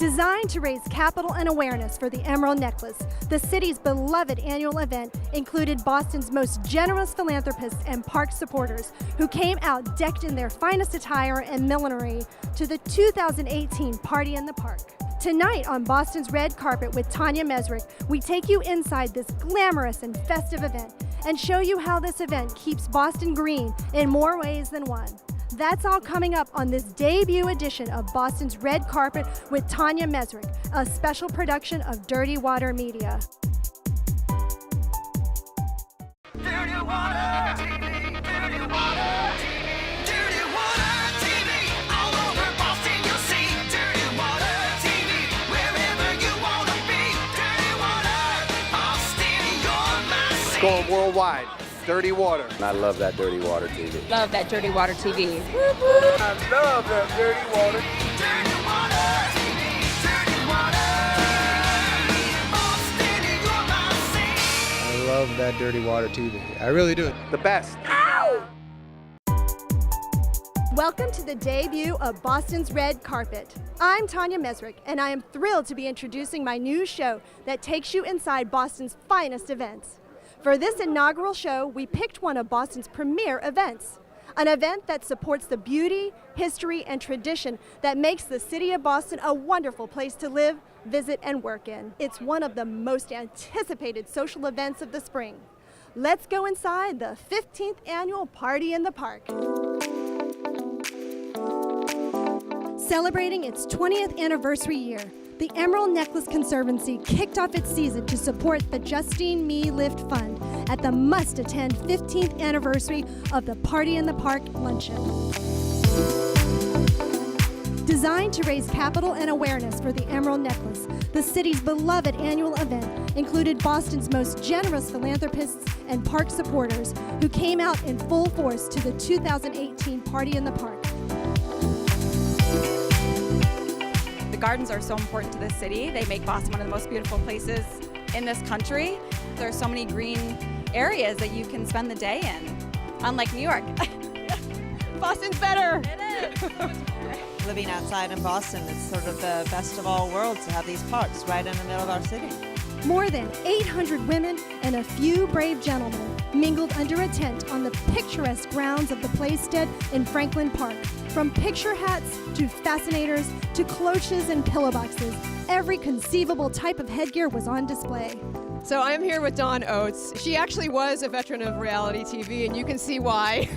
Designed to raise capital and awareness for the Emerald Necklace, the city's beloved annual event included Boston's most generous philanthropists and park supporters who came out decked in their finest attire and millinery to the 2018 Party in the Park. Tonight on Boston's Red Carpet with Tanya Mesrick, we take you inside this glamorous and festive event and show you how this event keeps Boston green in more ways than one. That's all coming up on this debut edition of Boston's Red Carpet with Tanya Mesrick, a special production of Dirty Water Media. Dirty Water TV, Dirty Water TV, Dirty Water TV. All over Boston you'll see Dirty Water TV. Wherever you want to be, Dirty Water. Boston, you're my city. It's going worldwide. Dirty Water. I love that Dirty Water TV. Love that Dirty Water TV. I love that Dirty Water. Dirty Water TV, Dirty Water. Boston, you're my city. I love that Dirty Water TV. I really do. The best. Welcome to the debut of Boston's Red Carpet. I'm Tanya Mesrick, and I am thrilled to be introducing my new show that takes you inside Boston's finest events. For this inaugural show, we picked one of Boston's premier events, an event that supports the beauty, history, and tradition that makes the city of Boston a wonderful place to live, visit, and work in. It's one of the most anticipated social events of the spring. Let's go inside the 15th annual Party in the Park. Celebrating its 20th anniversary year, the Emerald Necklace Conservancy kicked off its season to support the Justine Me Lift Fund at the must-attend 15th anniversary of the Party in the Park luncheon. Designed to raise capital and awareness for the Emerald Necklace, the city's beloved annual event included Boston's most generous philanthropists and park supporters who came out in full force to the 2018 Party in the Park. Gardens are so important to this city. They make Boston one of the most beautiful places in this country. There are so many green areas that you can spend the day in, unlike New York. Boston's better. It is. Living outside in Boston, it's sort of the best of all worlds to have these parks right in the middle of our city. More than 800 women and a few brave gentlemen mingled under a tent on the picturesque grounds of the Playstead in Franklin Park. From picture hats to fascinators to cloches and pillow boxes, every conceivable type of headgear was on display. So I'm here with Dawn Oates. She actually was a veteran of reality TV, and you can see why.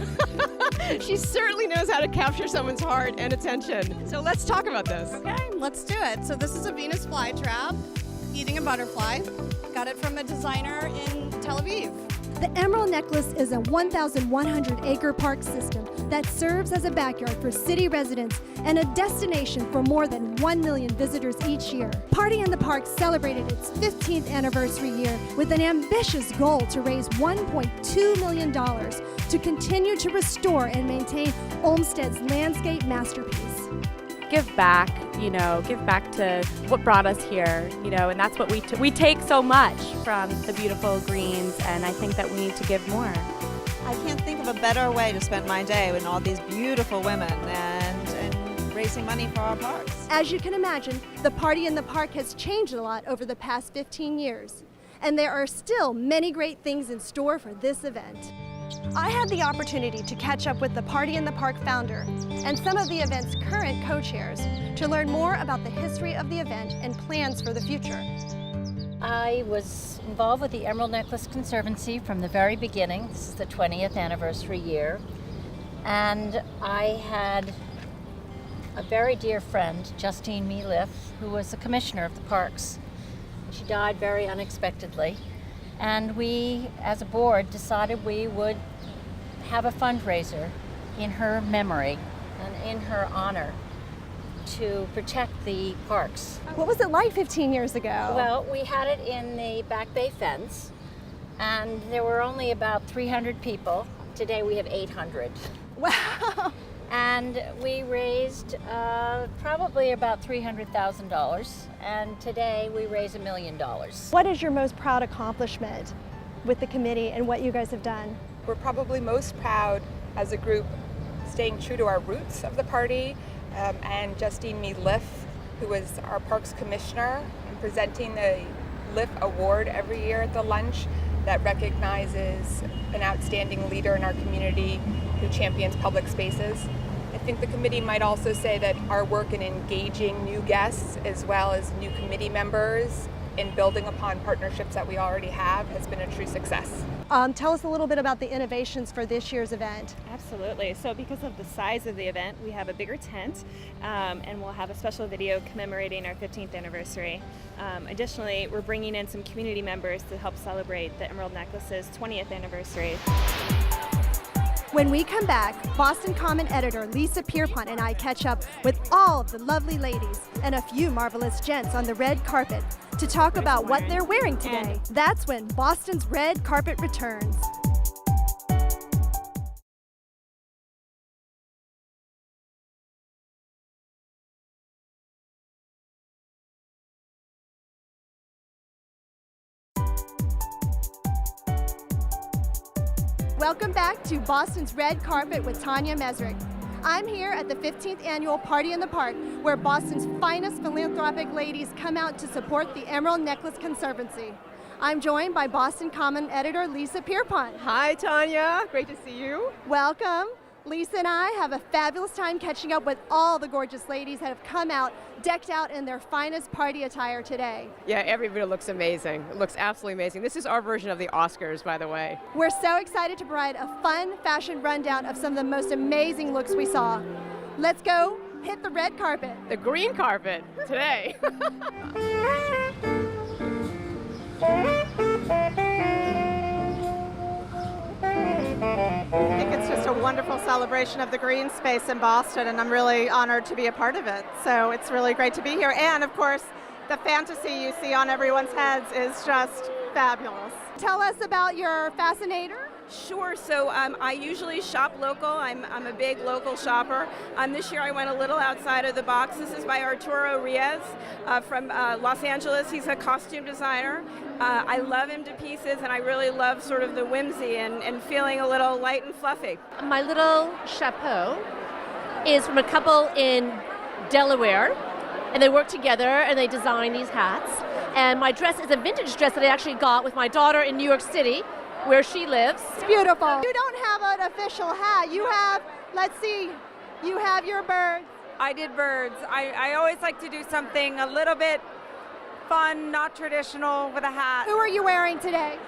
She certainly knows how to capture someone's heart and attention. So let's talk about this. Okay, let's do it. So this is a Venus flytrap, eating a butterfly. Got it from a designer in Tel Aviv. The Emerald Necklace is a 1,100-acre park system that serves as a backyard for city residents and a destination for more than 1 million visitors each year. Party in the Park celebrated its 15th anniversary year with an ambitious goal to raise $1.2 million to continue to restore and maintain Olmsted's landscape masterpiece. Give back, give back to what brought us here, and that's what we take so much from the beautiful greens, and I think that we need to give more. I can't think of a better way to spend my day with all these beautiful women and raising money for our parks. As you can imagine, the Party in the Park has changed a lot over the past 15 years, and there are still many great things in store for this event. I had the opportunity to catch up with the Party in the Park founder and some of the event's current co-chairs to learn more about the history of the event and plans for the future. I was involved with the Emerald Necklace Conservancy from the very beginning. This is the 20th anniversary year. And I had a very dear friend, Justine Me Lift, who was the commissioner of the parks. She died very unexpectedly. And we, as a board, decided we would have a fundraiser in her memory and in her honor to protect the parks. What was it like 15 years ago? Well, we had it in the Back Bay fence, and there were only about 300 people. Today we have 800. Wow! And we raised probably about $300,000, and today we raise $1 million. What is your most proud accomplishment with the committee and what you guys have done? We're probably most proud as a group staying true to our roots of the party, and Justine Me Lift who is our parks commissioner, and presenting the LIF award every year at the lunch that recognizes an outstanding leader in our community who champions public spaces. I think the committee might also say that our work in engaging new guests as well as new committee members in building upon partnerships that we already have has been a true success. Tell us a little bit about the innovations for this year's event. Absolutely. So because of the size of the event, we have a bigger tent, and we'll have a special video commemorating our 15th anniversary. Additionally, we're bringing in some community members to help celebrate the Emerald Necklace's 20th anniversary. When we come back, Boston Common editor Lisa Pierpont and I catch up with all of the lovely ladies and a few marvelous gents on the red carpet to talk about what they're wearing today. That's when Boston's red carpet returns. Welcome back to Boston's Red Carpet with Tanya Mesrick. I'm here at the 15th annual Party in the Park, where Boston's finest philanthropic ladies come out to support the Emerald Necklace Conservancy. I'm joined by Boston Common editor Lisa Pierpont. Hi, Tanya. Great to see you. Welcome. Lisa and I have a fabulous time catching up with all the gorgeous ladies that have come out, decked out in their finest party attire today. Yeah, everybody looks amazing. It looks absolutely amazing. This is our version of the Oscars, by the way. We're so excited to provide a fun fashion rundown of some of the most amazing looks we saw. Let's go hit the red carpet. The green carpet today. I think it's just a wonderful celebration of the green space in Boston, and I'm really honored to be a part of it. So it's really great to be here. And of course, the fantasy you see on everyone's heads is just fabulous. Tell us about your fascinator. Sure. So I usually shop local. I'm a big local shopper. This year I went a little outside of the box. This is by Arturo Riez from Los Angeles. He's a costume designer. I love him to pieces, and I really love sort of the whimsy and feeling a little light and fluffy. My little chapeau is from a couple in Delaware, and they work together and they design these hats. And my dress is a vintage dress that I actually got with my daughter in New York City, where she lives. It's beautiful. You don't have an official hat. You have, let's see, you have your birds. I did birds. I always like to do something a little bit fun, not traditional, with a hat. Who are you wearing today?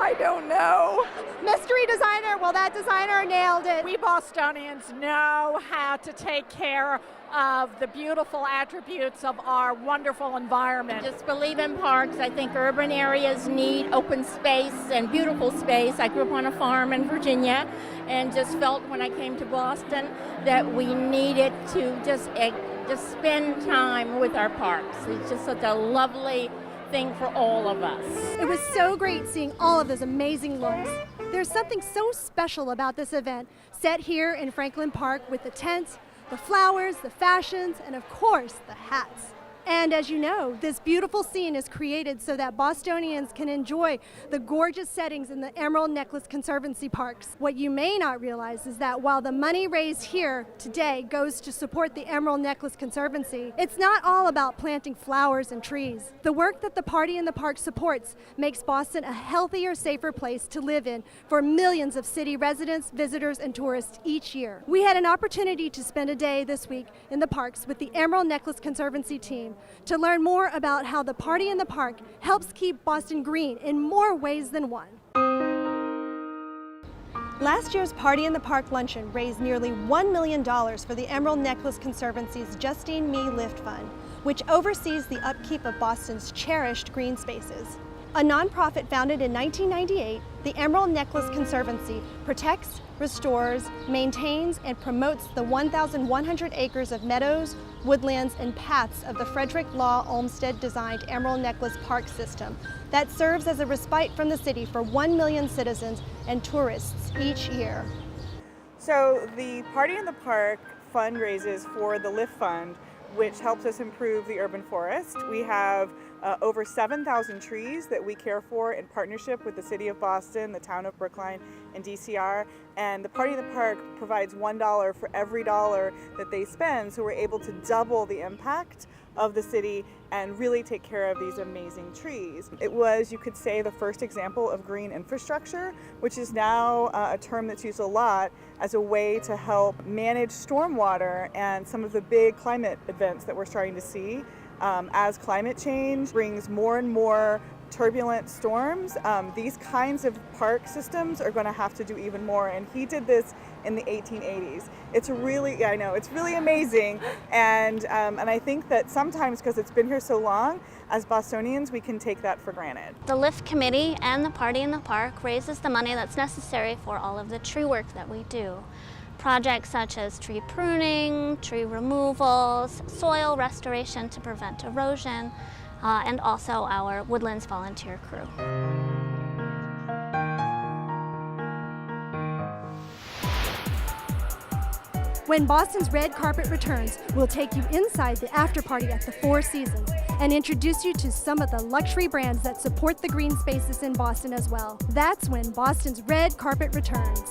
I don't know. Mystery designer. Well, that designer nailed it. We Bostonians know how to take care of the beautiful attributes of our wonderful environment. Just believe in parks. I think urban areas need open space and beautiful space. I grew up on a farm in Virginia and just felt when I came to Boston that we needed to just spend time with our parks. It's just such a lovely thing for all of us. It was so great seeing all of those amazing looks. There's something so special about this event, set here in Franklin Park with the tents, the flowers, the fashions, and of course, the hats. And as you know, this beautiful scene is created so that Bostonians can enjoy the gorgeous settings in the Emerald Necklace Conservancy parks. What you may not realize is that while the money raised here today goes to support the Emerald Necklace Conservancy, it's not all about planting flowers and trees. The work that the Party in the Park supports makes Boston a healthier, safer place to live in for millions of city residents, visitors, and tourists each year. We had an opportunity to spend a day this week in the parks with the Emerald Necklace Conservancy team to learn more about how the Party in the Park helps keep Boston green in more ways than one. Last year's Party in the Park luncheon raised nearly $1 million for the Emerald Necklace Conservancy's Justine Me Lift Fund, which oversees the upkeep of Boston's cherished green spaces. A nonprofit founded in 1998, the Emerald Necklace Conservancy protects, restores, maintains, and promotes the 1,100 acres of meadows, woodlands, and paths of the Frederick Law Olmsted-designed Emerald Necklace Park system that serves as a respite from the city for 1 million citizens and tourists each year. So the Party in the Park fundraises for the Lift Fund, which helps us improve the urban forest. We have over 7,000 trees that we care for in partnership with the City of Boston, the Town of Brookline, and DCR. And the Party in the Park provides $1 for every dollar that they spend, so we're able to double the impact of the city and really take care of these amazing trees. It was, you could say, the first example of green infrastructure, which is now a term that's used a lot as a way to help manage stormwater and some of the big climate events that we're starting to see. As climate change brings more and more turbulent storms, these kinds of park systems are going to have to do even more, and he did this in the 1880s. It's really, I know, it's really amazing, and I think that sometimes, because it's been here so long, as Bostonians, we can take that for granted. The LIFT committee and the Party in the Park raises the money that's necessary for all of the tree work that we do. Projects such as tree pruning, tree removals, soil restoration to prevent erosion, and also our Woodlands volunteer crew. When Boston's red carpet returns, we'll take you inside the after party at the Four Seasons and introduce you to some of the luxury brands that support the green spaces in Boston as well. That's when Boston's red carpet returns.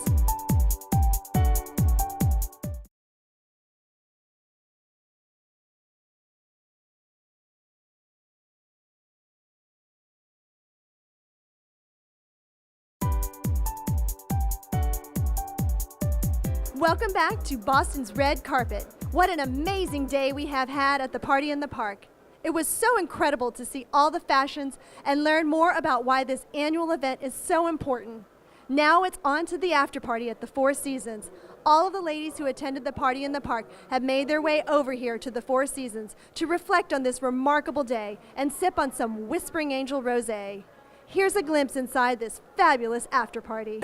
Welcome back to Boston's Red Carpet. What an amazing day we have had at the Party in the Park. It was so incredible to see all the fashions and learn more about why this annual event is so important. Now it's on to the after party at the Four Seasons. All of the ladies who attended the Party in the Park have made their way over here to the Four Seasons to reflect on this remarkable day and sip on some Whispering Angel Rosé. Here's a glimpse inside this fabulous after party.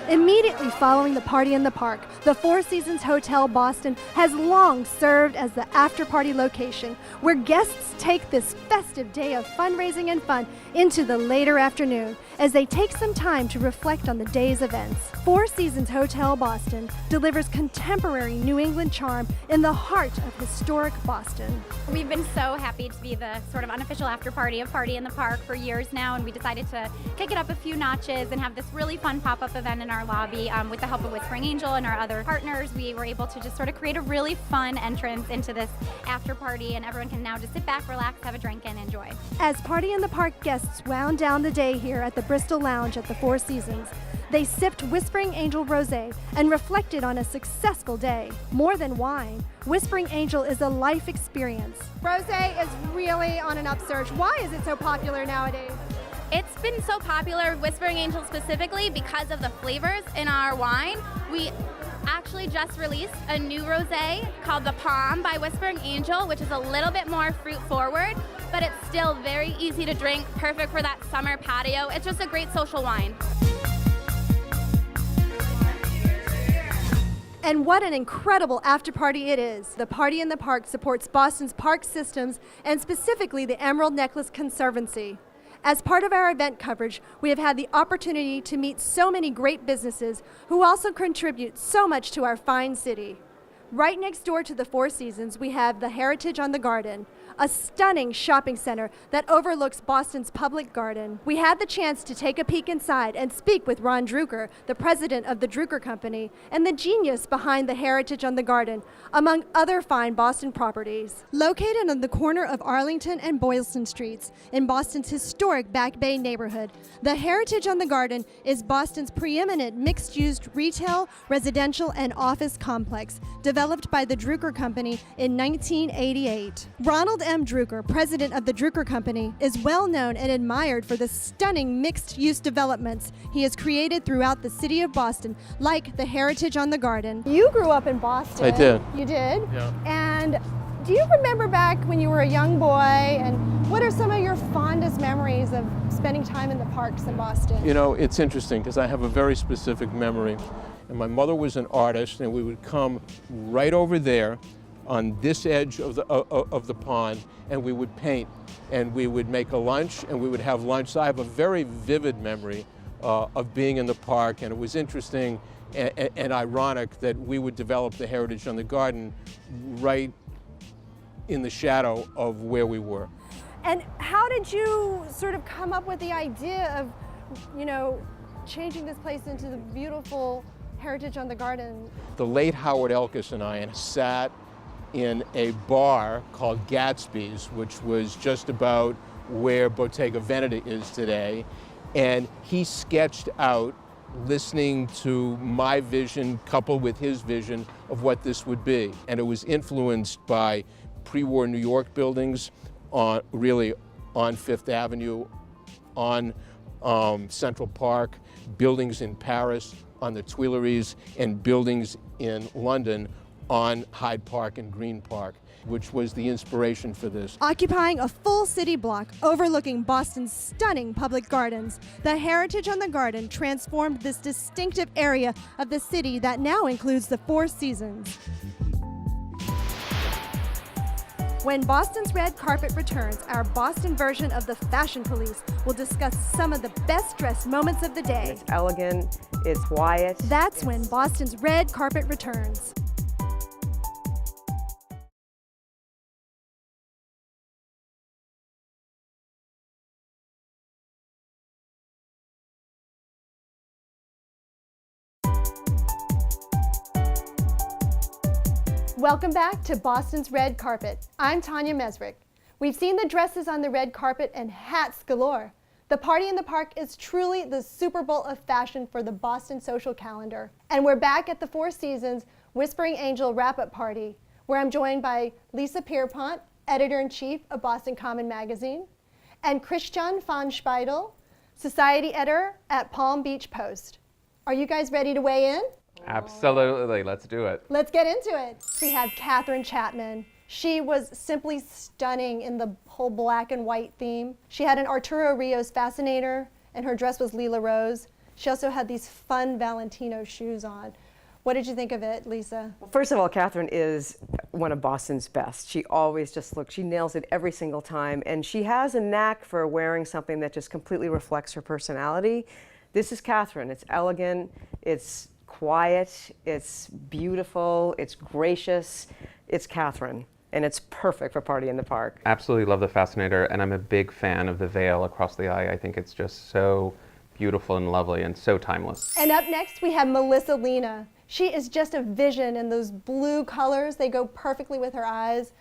Immediately following the Party in the Park, the Four Seasons Hotel Boston has long served as the after party location where guests take this festive day of fundraising and fun into the later afternoon as they take some time to reflect on the day's events. Four Seasons Hotel Boston delivers contemporary New England charm in the heart of historic Boston. We've been so happy to be the sort of unofficial after party of Party in the Park for years now, and we decided to kick it up a few notches and have this really fun pop-up event in our lobby. With the help of Whispering Angel and our other partners, we were able to just sort of create a really fun entrance into this after party, and everyone can now just sit back, relax, have a drink, and enjoy. As Party in the Park guests wound down the day here at the Bristol Lounge at the Four Seasons, they sipped Whispering Angel Rosé and reflected on a successful day. More than wine, Whispering Angel is a life experience. Rosé is really on an upsurge. Why is it so popular nowadays? It's been so popular, Whispering Angel specifically, because of the flavors in our wine. We actually just released a new rosé called the Palm by Whispering Angel, which is a little bit more fruit forward, but it's still very easy to drink, perfect for that summer patio. It's just a great social wine. And what an incredible after party it is. The Party in the Park supports Boston's park systems and specifically the Emerald Necklace Conservancy. As part of our event coverage, we have had the opportunity to meet so many great businesses who also contribute so much to our fine city. Right next door to the Four Seasons, we have the Heritage on the Garden, a stunning shopping center that overlooks Boston's public garden. We had the chance to take a peek inside and speak with Ron Drucker, the president of the Drucker Company, and the genius behind the Heritage on the Garden, among other fine Boston properties. Located on the corner of Arlington and Boylston Streets in Boston's historic Back Bay neighborhood, the Heritage on the Garden is Boston's preeminent mixed-use retail, residential, and office complex, developed by the Drucker Company in 1988. Ronald M. Drucker, president of the Drucker Company, is well known and admired for the stunning mixed-use developments he has created throughout the city of Boston, like the Heritage on the Garden. You grew up in Boston. I did. You did? Yeah. And do you remember back when you were a young boy, and what are some of your fondest memories of spending time in the parks in Boston? You know, it's interesting because I have a very specific memory. And my mother was an artist, and we would come right over there on this edge of the pond, and we would paint, and we would make a lunch, and we would have lunch. So I have a very vivid memory of being in the park, and it was interesting and ironic that we would develop the Heritage on the Garden right in the shadow of where we were. And how did you sort of come up with the idea of, you know, changing this place into the beautiful Heritage on the Garden? The late Howard Elkis and I sat in a bar called Gatsby's, which was just about where Bottega Veneta is today. And he sketched out, listening to my vision coupled with his vision of what this would be. And it was influenced by pre-war New York buildings really on Fifth Avenue, on Central Park, buildings in Paris on the Tuileries, and buildings in London on Hyde Park and Green Park, which was the inspiration for this. Occupying a full city block overlooking Boston's stunning public gardens, the heritage on the garden transformed this distinctive area of the city that now includes the Four Seasons. When Boston's red carpet returns, our Boston version of the Fashion Police will discuss some of the best dressed moments of the day. It's elegant, it's quiet. That's when Boston's red carpet returns. Welcome back to Boston's Red Carpet. I'm Tanya Mesrick. We've seen the dresses on the red carpet and hats galore. The Party in the Park is truly the Super Bowl of fashion for the Boston social calendar. And we're back at the Four Seasons Whispering Angel wrap-up party, where I'm joined by Lisa Pierpont, editor-in-chief of Boston Common Magazine, and Christian von Speidel, society editor at Palm Beach Post. Are you guys ready to weigh in? Absolutely, let's do it. Let's get into it. We have Kathryn Chapman. She was simply stunning in the whole black and white theme. She had an Arturo Rios fascinator, and her dress was Lila Rose. She also had these fun Valentino shoes on. What did you think of it, Lisa? Well, first of all, Kathryn is one of Boston's best. She always just looks, she nails it every single time, and she has a knack for wearing something that just completely reflects her personality. This is Kathryn. It's elegant, it's quiet, it's beautiful, it's gracious, it's Kathryn, and it's perfect for Party in the Park. Absolutely love the Fascinator, and I'm a big fan of the veil across the eye. I think it's just so beautiful and lovely and so timeless. And up next we have Melissa Lena. She is just a vision in those blue colors. They go perfectly with her eyes.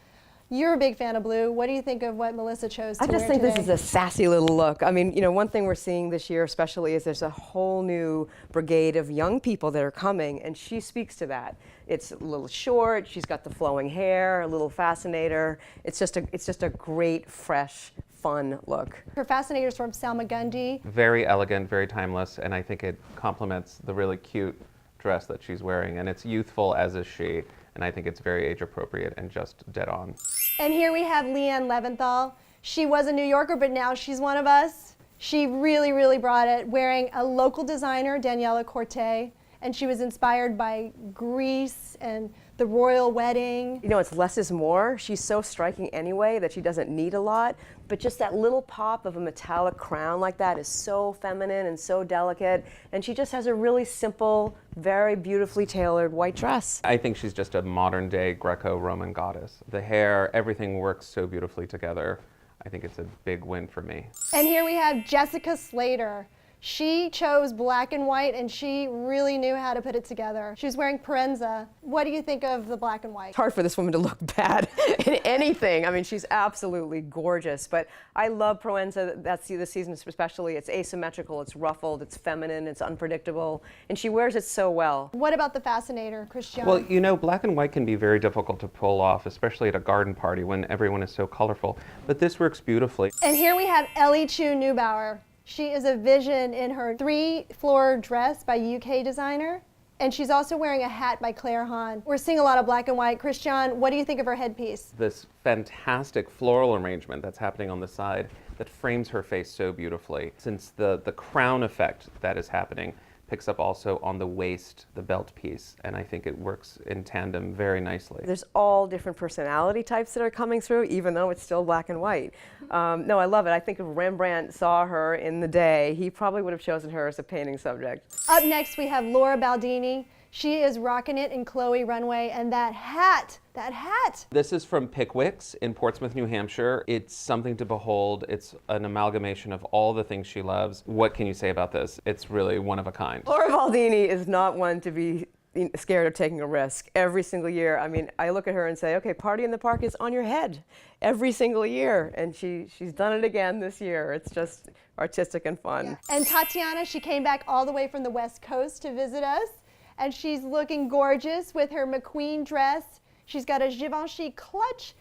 You're a big fan of blue. What do you think of what Melissa chose to wear I just think today? this is a sassy little look. I mean, you know, one thing we're seeing this year especially is there's a whole new brigade of young people that are coming, and she speaks to that. It's a little short, she's got the flowing hair, a little fascinator. It's just a great, fresh, fun look. Her fascinator's from Salma Gundy. Very elegant, very timeless, and I think it complements the really cute dress that she's wearing, and it's youthful, as is she, and I think it's very age appropriate and just dead on. And here we have Leanne Leventhal. She was a New Yorker, but now she's one of us. She really, really brought it, wearing a local designer, Daniela Corte, and she was inspired by Greece and the royal wedding. You know, it's less is more. She's so striking anyway that she doesn't need a lot, but just that little pop of a metallic crown like that is so feminine and so delicate, and she just has a really simple, very beautifully tailored white dress. I think she's just a modern day Greco-Roman goddess. The hair, everything works so beautifully together. I think it's a big win for me. And here we have Jessica Slater. She chose black and white, and she really knew how to put it together. She was wearing Parenza. What do you think of the black and white? It's hard for this woman to look bad in anything. I mean, she's absolutely gorgeous, but I love Proenza. That's this season especially. It's asymmetrical, it's ruffled, it's feminine, it's unpredictable, and she wears it so well. What about the Fascinator, Christian? Well, you know, black and white can be very difficult to pull off, especially at a garden party when everyone is so colorful, but this works beautifully. And here we have Ellie Chu Neubauer. She is a vision in her 3-floor dress by UK designer, and she's also wearing a hat by Claire Hahn. We're seeing a lot of black and white. Christian, what do you think of her headpiece? This fantastic floral arrangement that's happening on the side that frames her face so beautifully. Since the crown effect that is happening picks up also on the waist, the belt piece, and I think it works in tandem very nicely. There's all different personality types that are coming through, even though it's still black and white. No, I love it. I think if Rembrandt saw her in the day, he probably would have chosen her as a painting subject. Up next, we have Laura Baldini. She is rocking it in Chloe Runway, and that hat. This is from Pickwick's in Portsmouth, New Hampshire. It's something to behold. It's an amalgamation of all the things she loves. What can you say about this? It's really one of a kind. Laura Baldini is not one to be scared of taking a risk every single year. I mean, I look at her and say, okay, Party in the Park is on your head every single year. And she's done it again this year. It's just artistic and fun. Yeah. And Tatiana, she came back all the way from the West Coast to visit us. And she's looking gorgeous with her McQueen dress. She's got a Givenchy clutch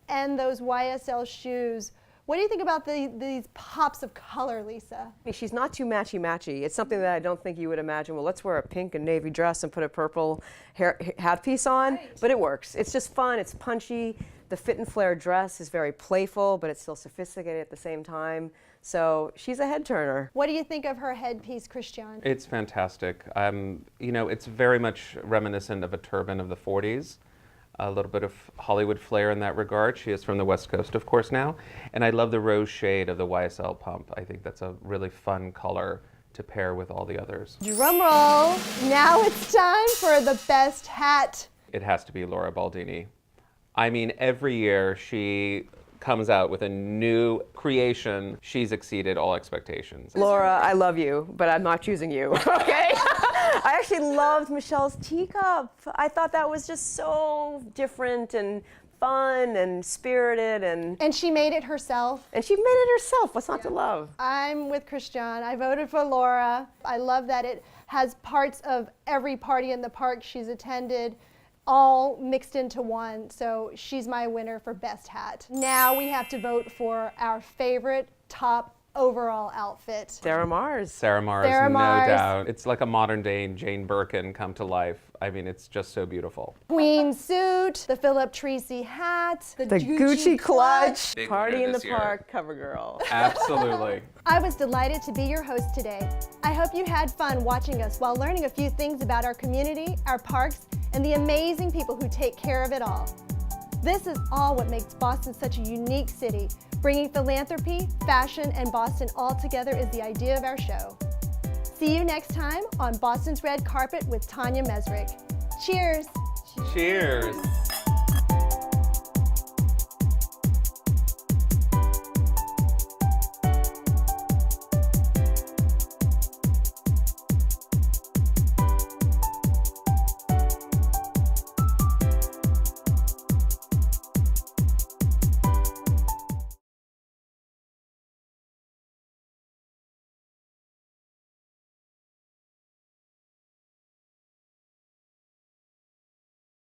and those YSL shoes. What do you think about these pops of color, Lisa? She's not too matchy-matchy. It's something that I don't think you would imagine. Well, let's wear a pink and navy dress and put a purple hat piece on. Right. But it works. It's just fun. It's punchy. The fit and flare dress is very playful, but it's still sophisticated at the same time. So she's a head turner. What do you think of her headpiece, Christian? It's fantastic. You know, it's very much reminiscent of a turban of the 40s. A little bit of Hollywood flair in that regard. She is from the West Coast, of course, now. And I love the rose shade of the YSL pump. I think that's a really fun color to pair with all the others. Drum roll. Now it's time for the best hat. It has to be Laura Baldini. I mean, every year she comes out with a new creation. She's exceeded all expectations. Laura, I love you, but I'm not choosing you, okay? I actually loved Michelle's teacup. I thought that was just so different and fun and spirited. And she made it herself. And she made it herself. What's not to love? I'm with Christian. I voted for Laura. I love that it has parts of every party in the park she's attended, all mixed into one. So she's my winner for best hat. Now we have to vote for our favorite top overall outfit. Sarah Mars. Sarah Mars, no doubt. It's like a modern day Jane Birkin come to life. I mean, it's just so beautiful. Queen suit, the Philip Treacy hat, the Gucci clutch. Big Party in the year. Park cover girl. Absolutely. I was delighted to be your host today. I hope you had fun watching us while learning a few things about our community, our parks, and the amazing people who take care of it all. This is all what makes Boston such a unique city. Bringing philanthropy, fashion, and Boston all together is the idea of our show. See you next time on Boston's Red Carpet with Tanya Mesrick. Cheers. Cheers.